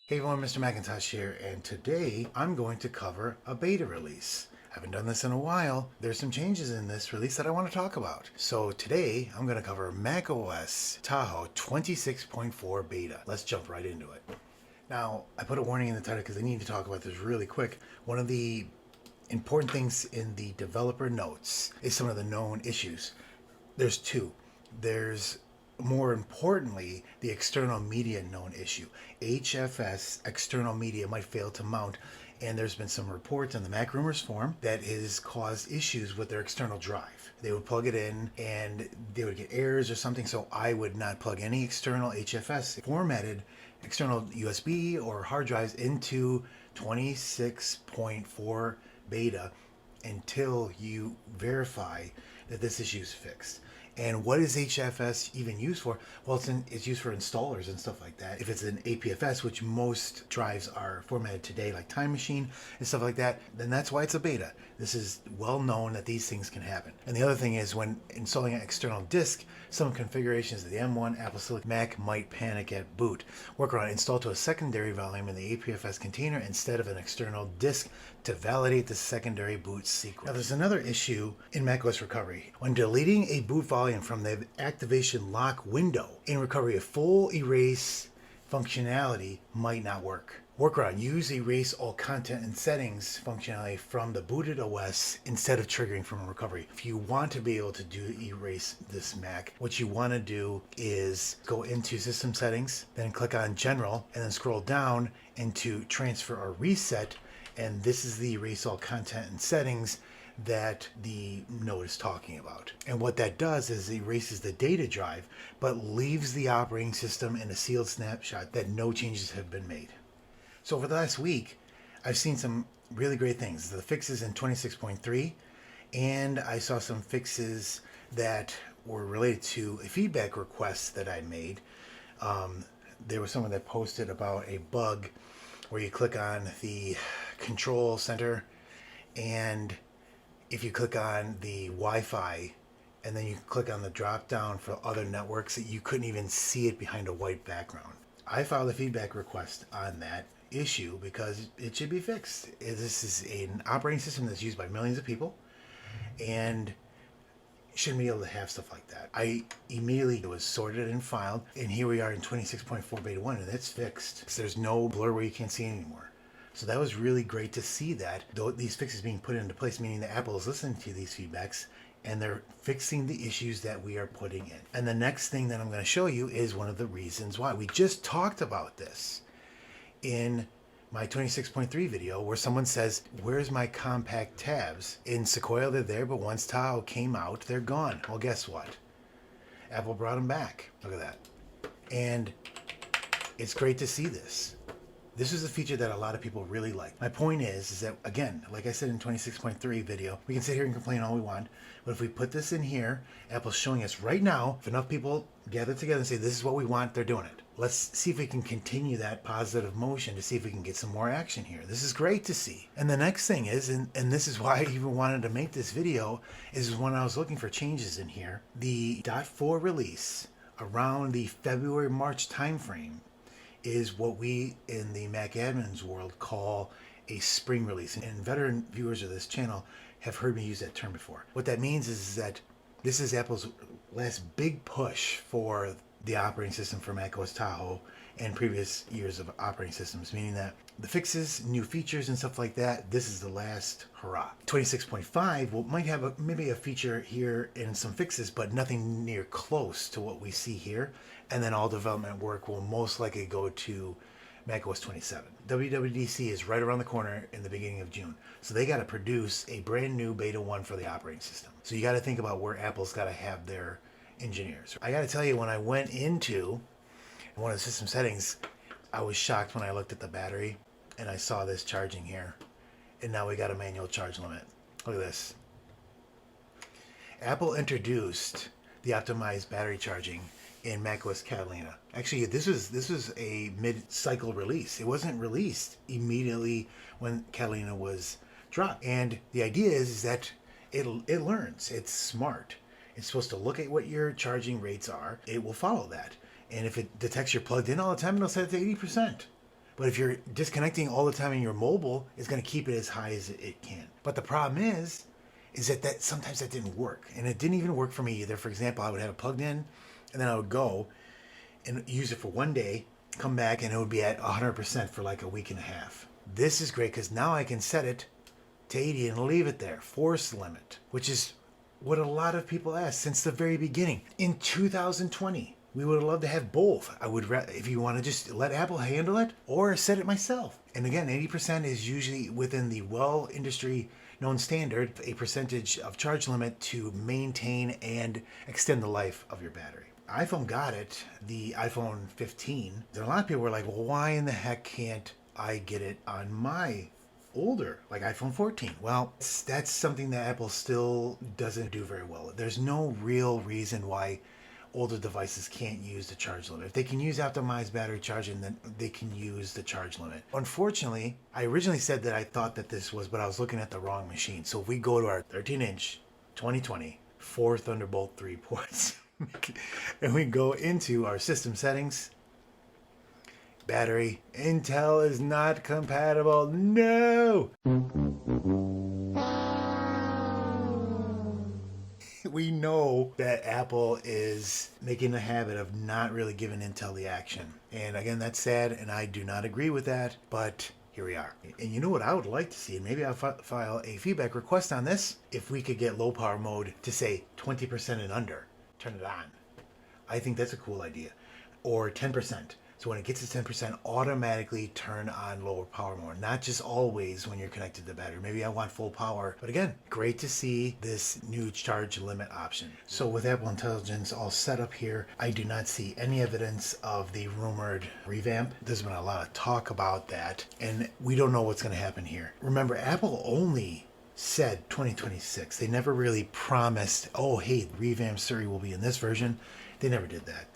Hey everyone, Mr. Macintosh here, and today I'm going to cover a beta release. I haven't done this in a while. There's some changes in this release that I want to talk about. So today I'm going to cover macOS Tahoe 26.4 beta. Let's jump right into it. Now, I put a warning in the title because I need to talk about this really quick. One of the important things in the developer notes is some of the known issues. There's two. There's more importantly, the external media known issue. HFS External Media might fail to mount, and there's been some reports in the Mac Rumors forum that has caused issues with their external drive. They would plug it in and they would get errors or something, so I would not plug any external HFS formatted external USB or hard drives into 26.4 beta until you verify that this issue is fixed. And what is HFS even used for? Well, it's used for installers and stuff like that. If it's an APFS, which most drives are formatted today, like Time Machine and stuff like that, then that's why it's a beta. This is well known that these things can happen. And the other thing is when installing an external disk, some configurations of the M1 Apple Silicon Mac might panic at boot. Workaround: install to a secondary volume in the APFS container instead of an external disk to validate the secondary boot sequence. Now there's another issue in macOS recovery. When deleting a boot volume from the activation lock window in recovery, a full erase functionality might not work. Workaround: use erase all content and settings functionality from the booted OS instead of triggering from recovery. If you want to be able to do erase this Mac, what you want to do is go into system settings, then click on general, and then scroll down into transfer or reset, and this is the erase all content and settings that the note is talking about. And what that does is it erases the data drive, but leaves the operating system in a sealed snapshot that no changes have been made. So over the last week, I've seen some really great things. The fixes in 26.3, and I saw some fixes that were related to a feedback request that I made. There was someone that posted about a bug where you click on the control center, and if you click on the Wi-Fi and then you click on the drop down for other networks, that you couldn't even see it behind a white background. I filed a feedback request on that issue because it should be fixed. This is an operating system that's used by millions of people and shouldn't be able to have stuff like that. I immediately was sorted and filed, and here we are in 26.4 beta 1, and it's fixed. So there's no blur where you can't see it anymore. So that was really great to see that, though these fixes being put into place, meaning that Apple is listening to these feedbacks and they're fixing the issues that we are putting in. And the next thing that I'm going to show you is one of the reasons why. We just talked about this in my 26.3 video where someone says, where's my compact tabs? In Sequoia they're there, but once Tahoe came out, they're gone. Well, guess what? Apple brought them back. Look at that. And it's great to see this. This is a feature that a lot of people really like. My point is that, again, like I said in 26.3 video, we can sit here and complain all we want, but if we put this in here, Apple's showing us right now, if enough people gather together and say, this is what we want, they're doing it. Let's see if we can continue that positive motion to see if we can get some more action here. This is great to see. And the next thing is, and this is why I even wanted to make this video, is when I was looking for changes in here, the .4 release around the February-March timeframe is what we in the Mac admins world call a spring release. And veteran viewers of this channel have heard me use that term before. What that means is that this is Apple's last big push for the operating system for macOS Tahoe and previous years of operating systems, meaning that the fixes, new features and stuff like that, this is the last hurrah. 26.5 might have maybe a feature here and some fixes, but nothing near close to what we see here. And then all development work will most likely go to macOS 27. WWDC is right around the corner in the beginning of June. So they got to produce a brand new beta 1 for the operating system. So you got to think about where Apple's got to have their engineers. I got to tell you, when I went into one of the system settings, I was shocked when I looked at the battery and I saw this charging here. And now we got a manual charge limit. Look at this. Apple introduced the optimized battery charging in macOS Catalina. Actually, this was a mid-cycle release. It wasn't released immediately when Catalina was dropped. And the idea is that it learns. It's smart. It's supposed to look at what your charging rates are. It will follow that. And if it detects you're plugged in all the time, it'll set it to 80%. But if you're disconnecting all the time in your mobile, it's going to keep it as high as it can. But the problem is that sometimes that didn't work. And it didn't even work for me either. For example, I would have it plugged in and then I would go and use it for one day, come back, and it would be at 100% for like a week and a half. This is great because now I can set it to 80 and leave it there, force limit, which is what a lot of people ask since the very beginning. In 2020, we would love to have both. I would, if you want to just let Apple handle it or set it myself. And again, 80% is usually within the industry known standard, a percentage of charge limit to maintain and extend the life of your battery. iPhone got it, the iPhone 15. There are a lot of people who are like, well, why in the heck can't I get it on my older, like iPhone 14? Well, that's something that Apple still doesn't do very well. There's no real reason why older devices can't use the charge limit. If they can use optimized battery charging, then they can use the charge limit. Unfortunately, I originally said that I thought that this was, but I was looking at the wrong machine. So if we go to our 13-inch 2020 4 Thunderbolt 3 ports, and we go into our system settings, battery, Intel is not compatible. No! We know that Apple is making a habit of not really giving Intel the action. And again, that's sad, and I do not agree with that, but here we are. And you know what I would like to see, and maybe I'll file a feedback request on this, if we could get low power mode to say 20% and under, turn it on. I think that's a cool idea. Or 10%. So when it gets to 10%, automatically turn on lower power mode. Not just always when you're connected to the battery. Maybe I want full power. But again, great to see this new charge limit option. So with Apple Intelligence all set up here, I do not see any evidence of the rumored revamp. There's been a lot of talk about that, and we don't know what's going to happen here. Remember, Apple only said 2026. They never really promised, oh, hey, revamped Siri will be in this version. They never did that.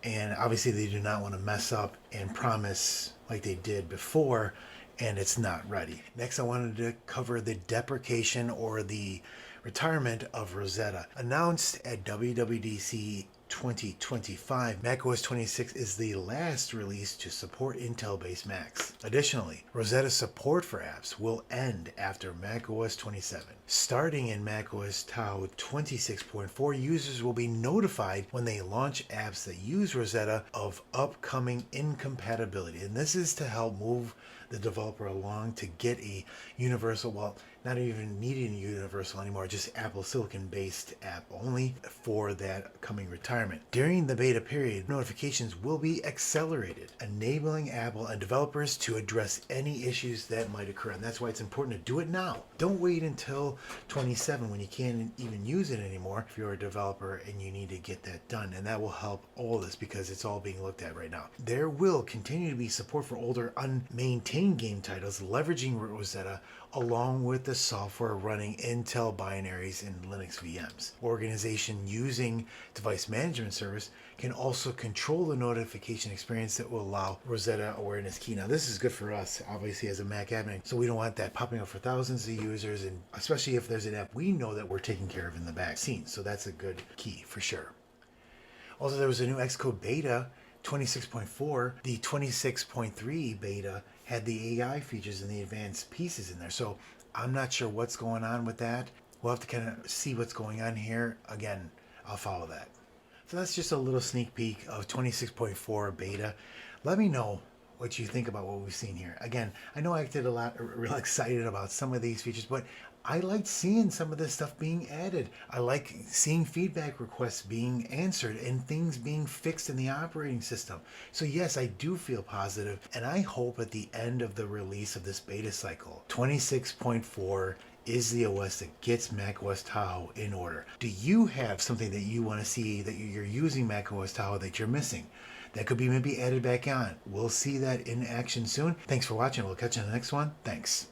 And obviously they do not want to mess up and promise like they did before, and it's not ready. Next, I wanted to cover the deprecation or the retirement of Rosetta. Announced at WWDC 2025, macOS 26 is the last release to support Intel-based Macs. Additionally, Rosetta support for apps will end after macOS 27. Starting in macOS Tahoe 26.4, users will be notified when they launch apps that use Rosetta of upcoming incompatibility. And this is to help move the developer along to get a universal, well, not even needing a universal anymore, just Apple Silicon based app only for that coming retirement. During the beta period, notifications will be accelerated, enabling Apple and developers to address any issues that might occur. And that's why it's important to do it now. Don't wait until 27 when you can't even use it anymore if you're a developer and you need to get that done. And that will help all this because it's all being looked at right now. There will continue to be support for older unmaintained game titles leveraging Rosetta, along with the software running Intel binaries and Linux VMs. Organization using device management service can also control the notification experience that will allow Rosetta awareness key. Now this is good for us, obviously, as a Mac admin, so we don't want that popping up for thousands of users, and especially if there's an app we know that we're taking care of in the back scene. So that's a good key for sure. Also, there was a new Xcode beta 26.4. The 26.3 beta had the AI features and the advanced pieces in there. So I'm not sure what's going on with that. We'll have to kind of see what's going on here. Again, I'll follow that. So that's just a little sneak peek of 26.4 beta. Let me know what you think about what we've seen here. Again, I know I acted real excited about some of these features, but I liked seeing some of this stuff being added. I like seeing feedback requests being answered and things being fixed in the operating system. So yes, I do feel positive, and I hope at the end of the release of this beta cycle, 26.4 is the OS that gets macOS Tahoe in order. Do you have something that you want to see that you're using macOS Tahoe that you're missing? That could be maybe added back on. We'll see that in action soon. Thanks for watching. We'll catch you in the next one. Thanks.